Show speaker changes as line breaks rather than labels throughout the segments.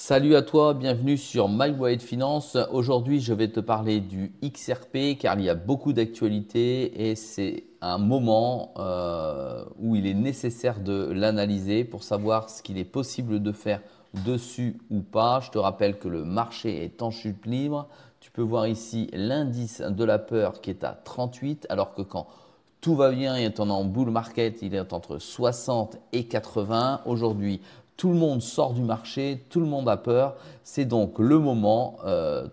Salut à toi, bienvenue sur My Wallet Finance. Aujourd'hui, je vais te parler du XRP car il y a beaucoup d'actualités et c'est un moment où il est nécessaire de l'analyser pour savoir ce qu'il est possible de faire dessus ou pas. Je te rappelle que le marché est en chute libre. Tu peux voir ici l'indice de la peur qui est à 38 alors que quand tout va bien et on est en bull market, il est entre 60 et 80. Aujourd'hui, tout le monde sort du marché, tout le monde a peur. C'est donc le moment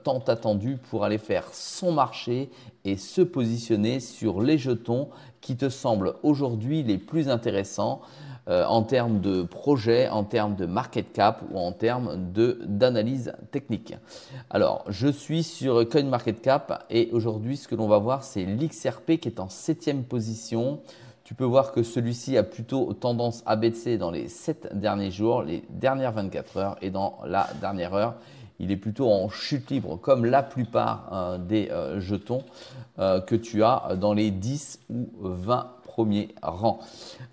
tant attendu pour aller faire son marché et se positionner sur les jetons qui te semblent aujourd'hui les plus intéressants en termes de projet, en termes de market cap ou en termes d'analyse technique. Alors, je suis sur CoinMarketCap et aujourd'hui, ce que l'on va voir, c'est l'XRP qui est en 7e position. Tu peux voir que celui-ci a plutôt tendance à baisser dans les 7 derniers jours, les dernières 24 heures et dans la dernière heure. Il est plutôt en chute libre comme la plupart des jetons que tu as dans les 10 ou 20 premiers rangs.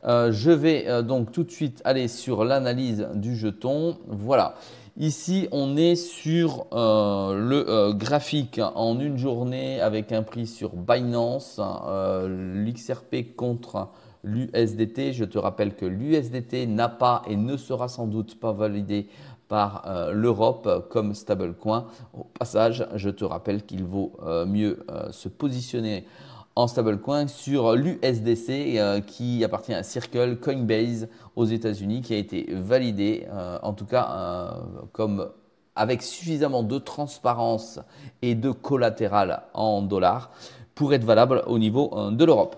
Je vais donc tout de suite aller sur l'analyse du jeton. Voilà. Ici, on est sur le graphique en une journée avec un prix sur Binance, l'XRP contre l'USDT. Je te rappelle que l'USDT n'a pas et ne sera sans doute pas validé par l'Europe comme stablecoin. Au passage, je te rappelle qu'il vaut mieux se positionner en stablecoin sur l'USDC qui appartient à Circle Coinbase aux États-Unis, qui a été validé en tout cas comme avec suffisamment de transparence et de collatéral en dollars pour être valable au niveau de l'Europe.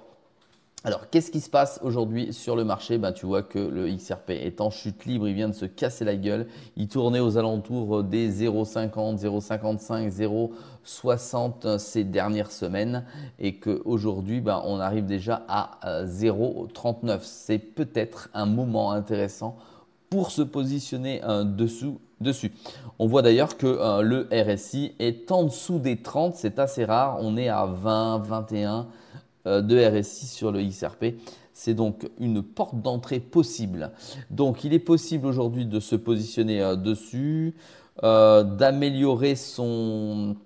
Alors, qu'est-ce qui se passe aujourd'hui sur le marché? Tu vois que le XRP est en chute libre, il vient de se casser la gueule. Il tournait aux alentours des 0,50, 0,55, 0,60 ces dernières semaines et qu'aujourd'hui, on arrive déjà à 0,39. C'est peut-être un moment intéressant pour se positionner dessus. On voit d'ailleurs que le RSI est en dessous des 30, c'est assez rare. On est à 20, 21 de RSI sur le XRP. C'est donc une porte d'entrée possible. Donc, il est possible aujourd'hui de se positionner dessus, d'améliorer son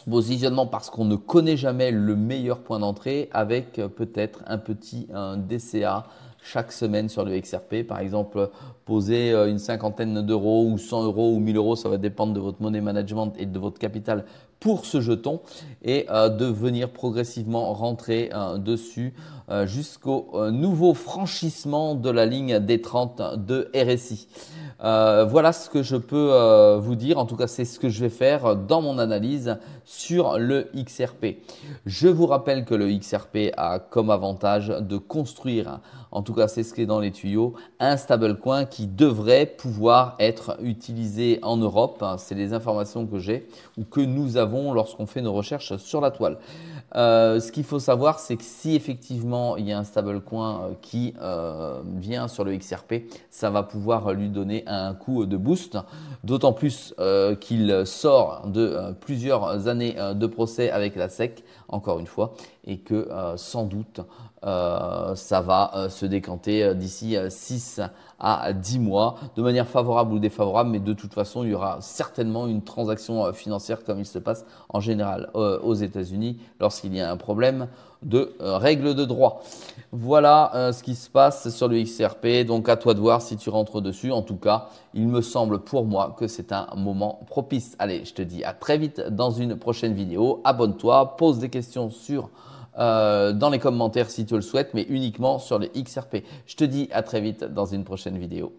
positionnement parce qu'on ne connaît jamais le meilleur point d'entrée avec peut-être un petit DCA chaque semaine sur le XRP. Par exemple, poser une cinquantaine d'euros ou 100 euros ou 1000 euros, ça va dépendre de votre money management et de votre capital pour ce jeton et de venir progressivement rentrer dessus jusqu'au nouveau franchissement de la ligne des 30 de RSI. Voilà ce que je peux vous dire. En tout cas, c'est ce que je vais faire dans mon analyse sur le XRP. Je vous rappelle que le XRP a comme avantage de construire, en tout cas c'est ce qui est dans les tuyaux, un stablecoin qui devrait pouvoir être utilisé en Europe. C'est les informations que j'ai ou que nous avons lorsqu'on fait nos recherches sur la toile. Ce qu'il faut savoir, c'est que si effectivement il y a un stablecoin qui vient sur le XRP, ça va pouvoir lui donner un coup de boost, d'autant plus qu'il sort de plusieurs années de procès avec la SEC, encore une fois, et que sans doute ça va se décanter d'ici 6 à 10 mois de manière favorable ou défavorable, mais de toute façon il y aura certainement une transaction financière comme il se passe en général aux États-Unis lorsqu'il y a un problème de règles de droit. Voilà ce qui se passe sur le XRP, donc à toi de voir si tu rentres dessus. En tout cas, il me semble pour moi que c'est un moment propice. Allez, je te dis à très vite dans une prochaine vidéo. Abonne-toi, pose des questions dans les commentaires si tu le souhaites, mais uniquement sur le XRP. Je te dis à très vite dans une prochaine vidéo.